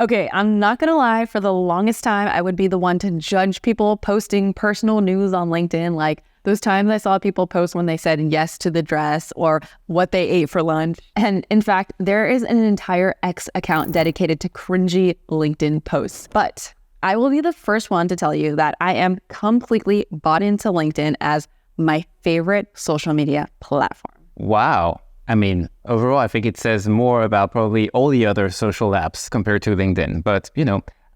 Okay, I'm not gonna lie, for the longest time, I would be the one to judge people posting personal news on LinkedIn, like those times I saw people post when they said yes to the dress or what they ate for lunch. And in fact, there is an entire X account dedicated to cringy LinkedIn posts. But I will be the first one to tell you that I am completely bought into LinkedIn as my favorite social media platform. Wow. I mean, overall, I think it says more about probably all the other social apps compared to LinkedIn. But,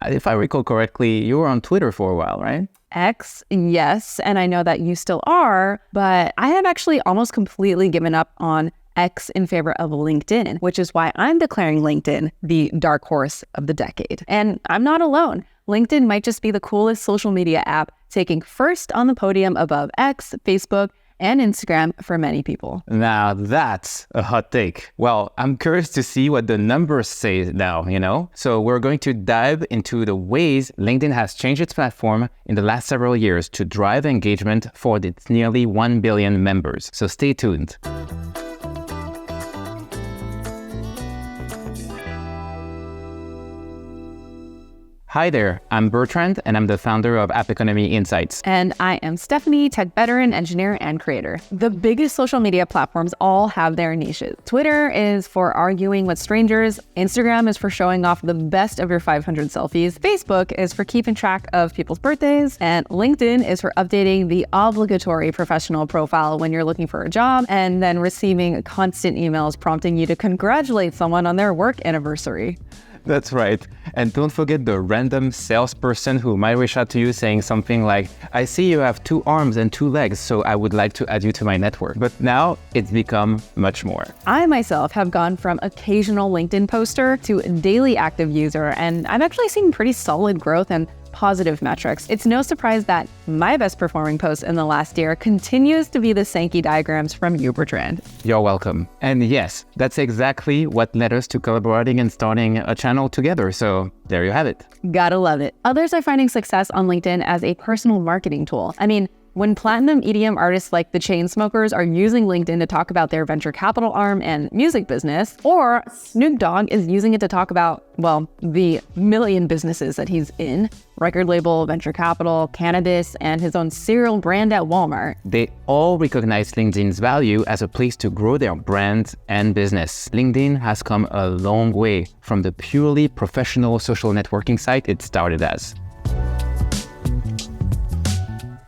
if I recall correctly, you were on Twitter for a while, right? X, yes, and I know that you still are, but I have actually almost completely given up on X in favor of LinkedIn, which is why I'm declaring LinkedIn the dark horse of the decade. And I'm not alone. LinkedIn might just be the coolest social media app, taking first on the podium above X, Facebook, and Instagram for many people. Now that's a hot take. Well, I'm curious to see what the numbers say now, So we're going to dive into the ways LinkedIn has changed its platform in the last several years to drive engagement for its nearly 1 billion members. So stay tuned. Hi there, I'm Bertrand, and I'm the founder of App Economy Insights. And I am Stephanie, tech veteran, engineer, and creator. The biggest social media platforms all have their niches. Twitter is for arguing with strangers. Instagram is for showing off the best of your 500 selfies. Facebook is for keeping track of people's birthdays. And LinkedIn is for updating the obligatory professional profile when you're looking for a job and then receiving constant emails prompting you to congratulate someone on their work anniversary. That's right. And don't forget the random salesperson who might reach out to you saying something like, I see you have 2 arms and 2 legs, so I would like to add you to my network. But now it's become much more. I myself have gone from occasional LinkedIn poster to daily active user, and I've actually seen pretty solid growth and positive metrics. It's no surprise that my best performing post in the last year continues to be the Sankey diagrams from you, Bertrand. You're welcome. And yes, that's exactly what led us to collaborating and starting a channel together. So there you have it. Gotta love it. Others are finding success on LinkedIn as a personal marketing tool. I mean, when platinum EDM artists like the Chainsmokers are using LinkedIn to talk about their venture capital arm and music business, or Snoop Dogg is using it to talk about, well, the million businesses that he's in, record label, venture capital, cannabis, and his own cereal brand at Walmart. They all recognize LinkedIn's value as a place to grow their brand and business. LinkedIn has come a long way from the purely professional social networking site it started as.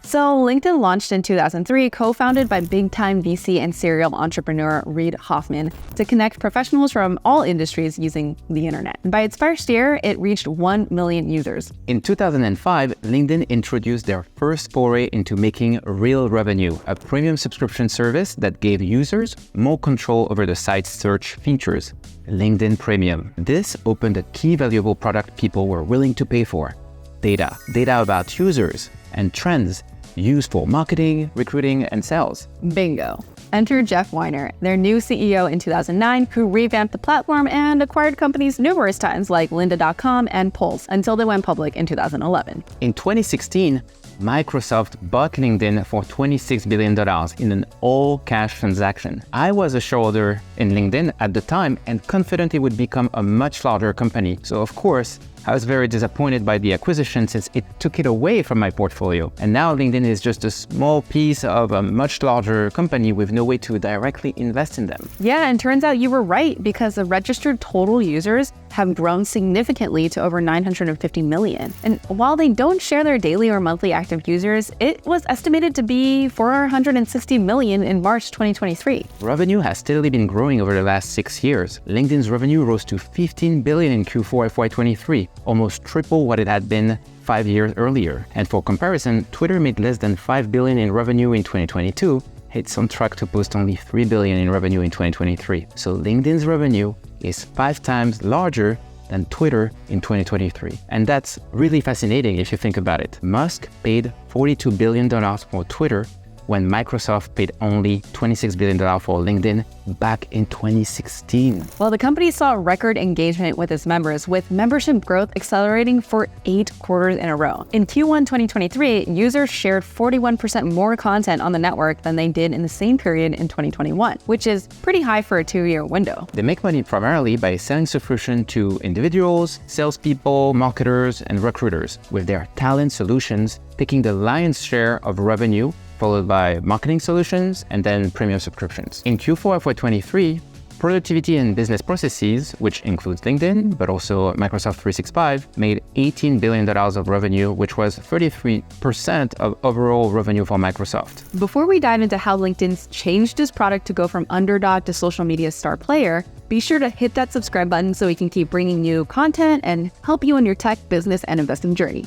So LinkedIn launched in 2003, co-founded by big-time VC and serial entrepreneur Reid Hoffman to connect professionals from all industries using the internet. By its first year, it reached 1 million users. In 2005, LinkedIn introduced their first foray into making real revenue, a premium subscription service that gave users more control over the site's search features. LinkedIn Premium. This opened a key valuable product people were willing to pay for. Data about users and trends used for marketing, recruiting, and sales. Bingo. Enter Jeff Weiner, their new CEO in 2009, who revamped the platform and acquired companies numerous times like lynda.com and Pulse until they went public in 2011. In 2016, Microsoft bought LinkedIn for $26 billion in an all-cash transaction. I was a shareholder in LinkedIn at the time and confident it would become a much larger company. So of course, I was very disappointed by the acquisition since it took it away from my portfolio. And now LinkedIn is just a small piece of a much larger company with no way to directly invest in them. Yeah, and turns out you were right because the registered total users have grown significantly to over 950 million. And while they don't share their daily or monthly active users, it was estimated to be 460 million in March 2023. Revenue has steadily been growing over the last 6 years. LinkedIn's revenue rose to 15 billion in Q4 FY23, almost triple what it had been 5 years earlier. And for comparison, Twitter made less than 5 billion in revenue in 2022. It's on track to post only 3 billion in revenue in 2023. So LinkedIn's revenue is 5 times larger than Twitter in 2023. And that's really fascinating if you think about it. Musk paid $42 billion for Twitter when Microsoft paid only $26 billion for LinkedIn back in 2016. Well, the company saw record engagement with its members, with membership growth accelerating for 8 quarters in a row. In Q1 2023, users shared 41% more content on the network than they did in the same period in 2021, which is pretty high for a 2-year window. They make money primarily by selling subscription to individuals, salespeople, marketers, and recruiters, with their talent solutions picking the lion's share of revenue, followed by marketing solutions and then premium subscriptions. In Q4 FY23, productivity and business processes, which includes LinkedIn, but also Microsoft 365, made $18 billion of revenue, which was 33% of overall revenue for Microsoft. Before we dive into how LinkedIn's changed its product to go from underdog to social media star player, be sure to hit that subscribe button so we can keep bringing you content and help you on your tech, business, and investing journey.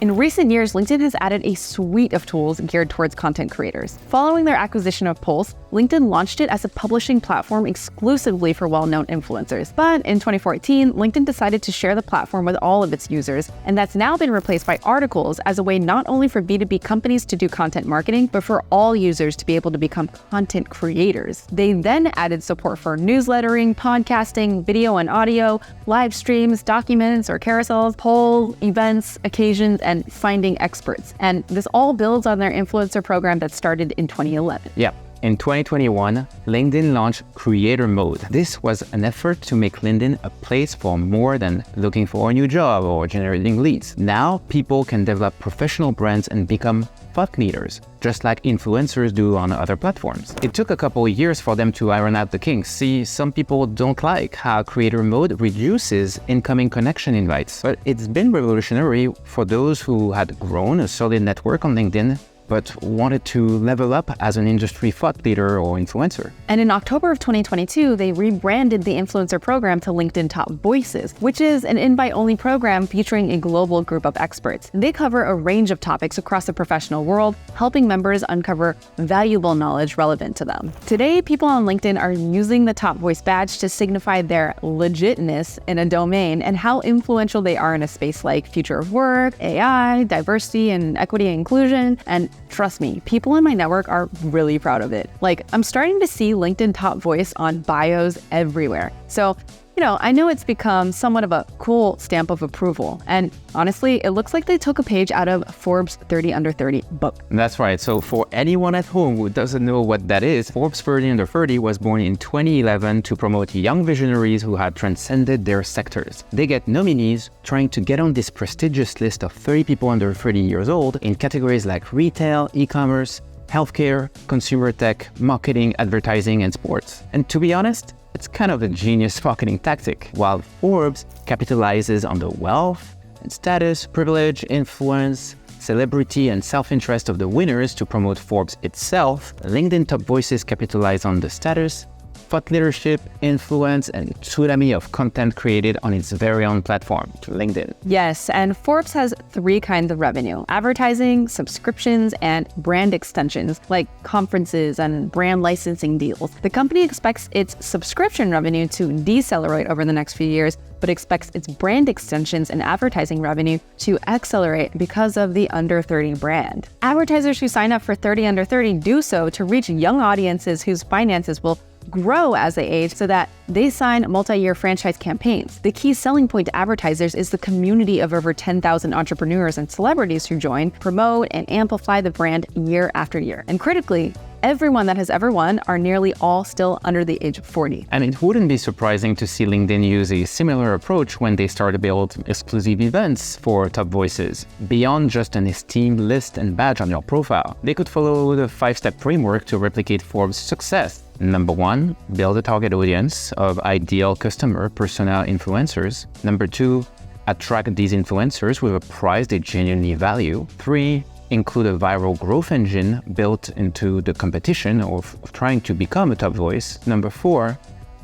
In recent years, LinkedIn has added a suite of tools geared towards content creators. Following their acquisition of Pulse, LinkedIn launched it as a publishing platform exclusively for well-known influencers. But in 2014, LinkedIn decided to share the platform with all of its users, and that's now been replaced by articles as a way not only for B2B companies to do content marketing, but for all users to be able to become content creators. They then added support for newslettering, podcasting, video and audio, live streams, documents or carousels, polls, events, occasions, and finding experts. And this all builds on their influencer program that started in 2011. Yeah. In 2021, LinkedIn launched Creator Mode. This was an effort to make LinkedIn a place for more than looking for a new job or generating leads. Now, people can develop professional brands and become thought leaders, just like influencers do on other platforms. It took a couple of years for them to iron out the kinks. See, some people don't like how Creator Mode reduces incoming connection invites, but it's been revolutionary for those who had grown a solid network on LinkedIn but wanted to level up as an industry thought leader or influencer. And in October of 2022, they rebranded the influencer program to LinkedIn Top Voices, which is an invite-only program featuring a global group of experts. They cover a range of topics across the professional world, helping members uncover valuable knowledge relevant to them. Today, people on LinkedIn are using the Top Voice badge to signify their legitness in a domain and how influential they are in a space like future of work, AI, diversity and equity and inclusion, and trust me, people in my network are really proud of it. Like, I'm starting to see LinkedIn Top Voice on bios everywhere. So, I know it's become somewhat of a cool stamp of approval. And honestly, it looks like they took a page out of Forbes 30 Under 30 book. That's right. So for anyone at home who doesn't know what that is, Forbes 30 Under 30 was born in 2011 to promote young visionaries who had transcended their sectors. They get nominees trying to get on this prestigious list of 30 people under 30 years old in categories like retail, e-commerce, healthcare, consumer tech, marketing, advertising, and sports. And to be honest, it's kind of a genius marketing tactic. While Forbes capitalizes on the wealth and status, privilege, influence, celebrity, and self-interest of the winners to promote Forbes itself, LinkedIn Top Voices capitalize on the status, thought leadership, influence, and tsunami of content created on its very own platform, LinkedIn. Yes, and Forbes has 3 kinds of revenue: advertising, subscriptions, and brand extensions, like conferences and brand licensing deals. The company expects its subscription revenue to decelerate over the next few years, but expects its brand extensions and advertising revenue to accelerate because of the Under 30 brand. Advertisers who sign up for 30 Under 30 do so to reach young audiences whose finances will grow as they age so that they sign multi-year franchise campaigns. The key selling point to advertisers is the community of over 10,000 entrepreneurs and celebrities who join, promote, and amplify the brand year after year. And critically, everyone that has ever won are nearly all still under the age of 40. And it wouldn't be surprising to see LinkedIn use a similar approach when they start to build exclusive events for Top Voices. Beyond just an esteemed list and badge on your profile, they could follow the 5-step framework to replicate Forbes' success. Number 1, build a target audience of ideal customer persona influencers. Number 2, attract these influencers with a price they genuinely value. 3, include a viral growth engine built into the competition of trying to become a top voice. Number 4,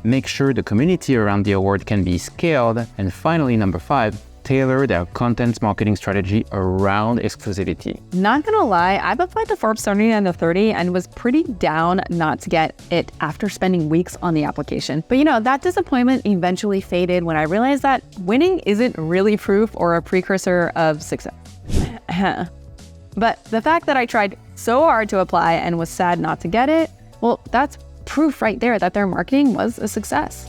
make sure the community around the award can be scaled. And finally, number 5, tailor their content marketing strategy around exclusivity. Not gonna lie, I've applied to Forbes 30 Under 30 and was pretty down not to get it after spending weeks on the application. But that disappointment eventually faded when I realized that winning isn't really proof or a precursor of success. But the fact that I tried so hard to apply and was sad not to get it, well, that's proof right there that their marketing was a success.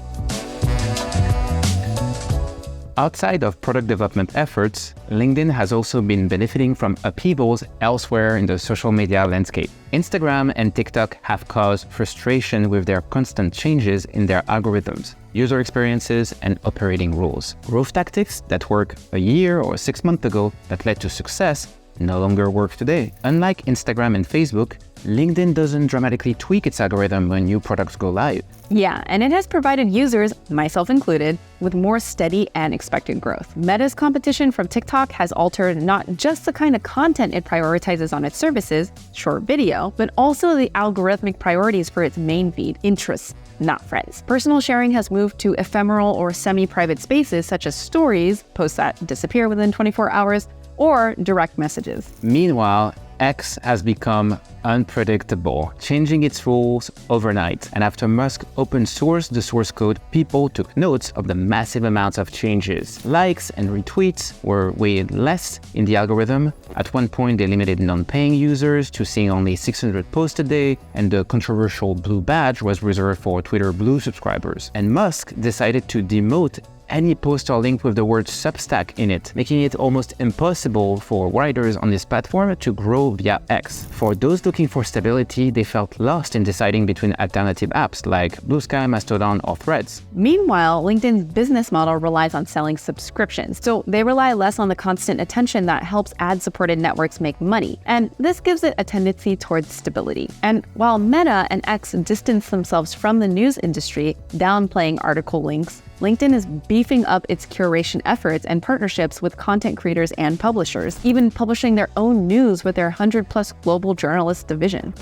Outside of product development efforts, LinkedIn has also been benefiting from upheavals elsewhere in the social media landscape. Instagram and TikTok have caused frustration with their constant changes in their algorithms, user experiences, and operating rules. Growth tactics that worked a year or 6 months ago that led to success no longer work today. Unlike Instagram and Facebook, LinkedIn doesn't dramatically tweak its algorithm when new products go live. Yeah, and it has provided users, myself included, with more steady and expected growth. Meta's competition from TikTok has altered not just the kind of content it prioritizes on its services, short video, but also the algorithmic priorities for its main feed, interests, not friends. Personal sharing has moved to ephemeral or semi-private spaces such as stories, posts that disappear within 24 hours, or direct messages. Meanwhile, X has become unpredictable, changing its rules overnight. And after Musk open sourced the source code, people took notes of the massive amounts of changes. Likes and retweets were weighed less in the algorithm. At one point, they limited non-paying users to seeing only 600 posts a day, and the controversial blue badge was reserved for Twitter Blue subscribers. And Musk decided to demote any post or link with the word Substack in it, making it almost impossible for writers on this platform to grow via X. For those looking for stability, they felt lost in deciding between alternative apps like Blue Sky, Mastodon, or Threads. Meanwhile, LinkedIn's business model relies on selling subscriptions, so they rely less on the constant attention that helps ad-supported networks make money, and this gives it a tendency towards stability. And while Meta and X distance themselves from the news industry, downplaying article links, LinkedIn is beefing up its curation efforts and partnerships with content creators and publishers, even publishing their own news with their 100+ global journalist division.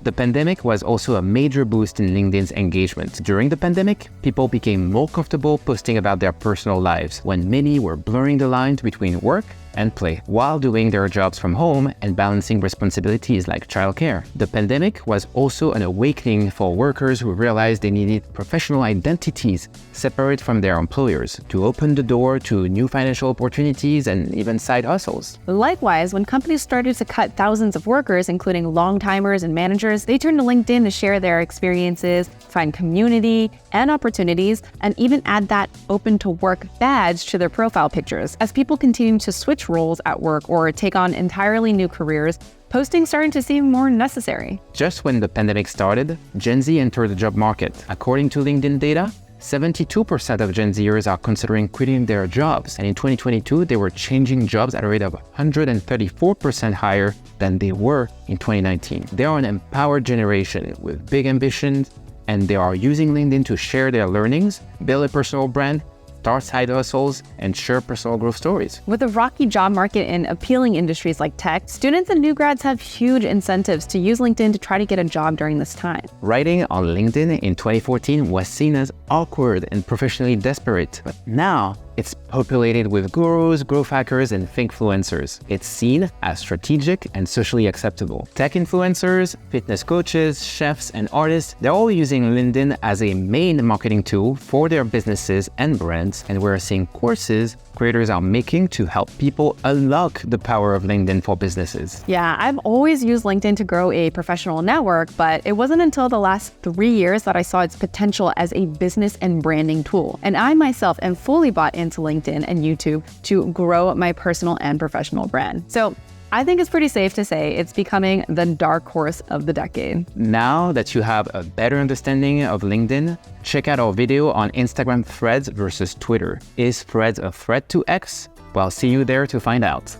The pandemic was also a major boost in LinkedIn's engagement. During the pandemic, people became more comfortable posting about their personal lives, when many were blurring the lines between work and play while doing their jobs from home and balancing responsibilities like childcare. The pandemic was also an awakening for workers who realized they needed professional identities separate from their employers to open the door to new financial opportunities and even side hustles. Likewise, when companies started to cut thousands of workers, including long-timers and managers, they turned to LinkedIn to share their experiences, find community and opportunities, and even add that open to work badge to their profile pictures. As people continue to switch roles at work or take on entirely new careers, posting started to seem more necessary. Just when the pandemic started, Gen Z entered the job market. According to LinkedIn data, 72% of Gen Zers are considering quitting their jobs, and in 2022, they were changing jobs at a rate of 134% higher than they were in 2019. They are an empowered generation with big ambitions, and they are using LinkedIn to share their learnings, build a personal brand, start side hustles, and share personal growth stories. With a rocky job market in appealing industries like tech, students and new grads have huge incentives to use LinkedIn to try to get a job during this time. Writing on LinkedIn in 2014 was seen as awkward and professionally desperate, but now it's populated with gurus, growth hackers, and thinkfluencers. It's seen as strategic and socially acceptable. Tech influencers, fitness coaches, chefs, and artists, they're all using LinkedIn as a main marketing tool for their businesses and brands, and we're seeing courses creators are making to help people unlock the power of LinkedIn for businesses. Yeah, I've always used LinkedIn to grow a professional network, but it wasn't until the last 3 years that I saw its potential as a business and branding tool. And I myself am fully bought into LinkedIn and YouTube to grow my personal and professional brand. So I think it's pretty safe to say it's becoming the dark horse of the decade. Now that you have a better understanding of LinkedIn, check out our video on Instagram Threads versus Twitter. Is Threads a threat to X? Well, see you there to find out.